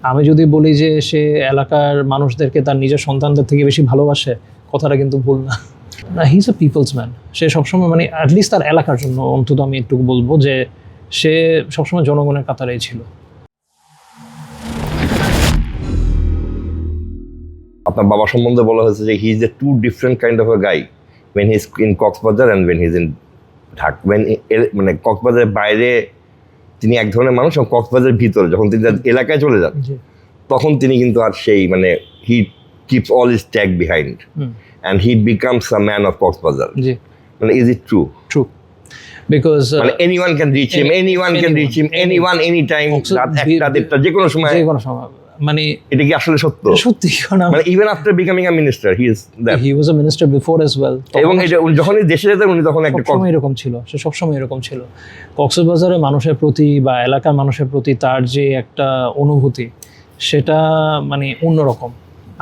আমি যদি বলি যে সে এলাকার মানুষদেরকে তার নিজের সন্তানদের থেকে বেশি ভালোবাসে, কথাটা কিন্তু ভুল না। He is a people's man. সে সবসময় মানে অ্যাটলিস্ট তার এলাকার জন্য অন্তত আমি একটু বলবো যে সে সবসময় জনগণের কাতারেই ছিল। আপনার বাবা সম্বন্ধে বলা হয়েছে যে he is a too different kind of a guy when he is in Cox's Bazar and when he is in Dhaka. মানে কক্সবাজারের বাইরে তিনি এক ধরনের মানুষ, এবং কক্সবাজারের ভিতরে যখন তিনি এলাকায় চলে যান তখন তিনি কিন্তু আর সেই মানে he keeps all his tag behind and he becomes a man of Cox's Bazar. মানে is it true? True, because মানে anyone can reach him, anyone can reach him, anyone, anytime, রাত একটা দেড়টা যে কোনো সময়। মানে এটা কি আসলে সত্য? সত্যি, মানে even after becoming a minister he is there. He was a minister before as well. এবং এটা যখনই দেশে যেতেন উনি তখন একটা সবসময় এরকম ছিল, সে সবসময় এরকম ছিল। কক্সবাজারের মানুষের প্রতি বা এলাকার মানুষের প্রতি তার যে একটা অনুভূতি, সেটা মানে অন্যরকম।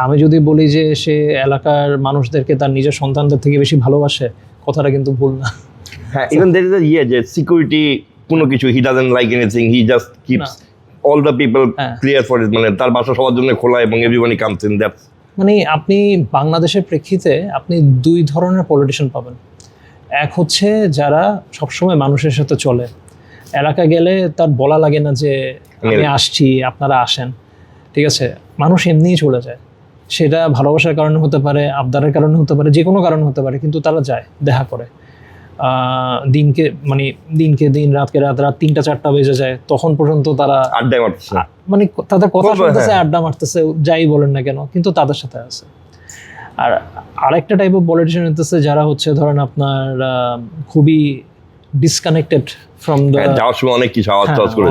আমি যদি বলি যে সে এলাকার মানুষদেরকে তার নিজের সন্তানদের থেকে বেশি ভালোবাসে, কথাটা কিন্তু ভুল না। হ্যাঁ, even there is a যে সিকিউরিটি কোনো কিছু, he doesn't like anything, he just keeps all the people clear for it, মানে তার বাসা সবার জন্য খোলা এবং everybody comes in that। মানে আপনি বাংলাদেশের প্রেক্ষিতে আপনি দুই ধরনের পলিটিশিয়ান পাবেন। এক হচ্ছে যারা সবসময় মানুষের সাথে চলে, এলাকায় গেলে তার বলা লাগে না যে আমি আসছি আপনারা আসেন, ঠিক আছে, মানুষ এমনিই চলে যায়। সেটা ভালোবাসার কারণে হতে পারে, আবদারের কারণে হতে পারে, যে কোনো কারণে হতে পারে, কিন্তু তারা যায়, দেখা করে। দিনকে দিন, রাতকে রাত, রাত 3টা-4টা বেজে যায়, তখন পর্যন্ত তারা আড্ডা মারতেছে, মানে তাদের কথা শুনতেছে, আড্ডা মারতেছে, যাই বলেন না কেন, কিন্তু তাদের সাথে আছে। আর আরেকটা টাইপ অফ পলিটিশিয়ান হতেছে যারা হচ্ছে ধরেন আপনার খুবই ডিসকানেক্টেড ফ্রম দ্য,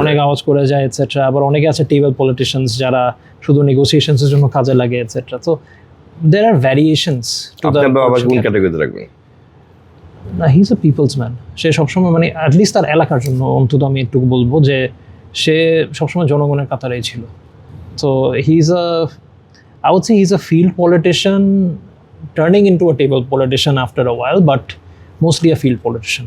অনেক আওয়াজ করে যায় এটসেট্রা। আবার অনেকে আছে টেবল পলিটিশিয়ানস যারা শুধু নেগোসিয়েশনসের জন্য কাজে লাগে এটসেট্রা। তো there are variations to the. কোন ক্যাটাগরিতে রাখবেন? না, he is a people's man. সে সবসময় মানে অ্যাটলিস্ট তার এলাকার জন্য অন্তত আমি একটু বলবো যে সে সবসময় জনগণের কাতারেই ছিল। তো he is I would say he's a field politician turning into a table politician after a while, but mostly a field politician.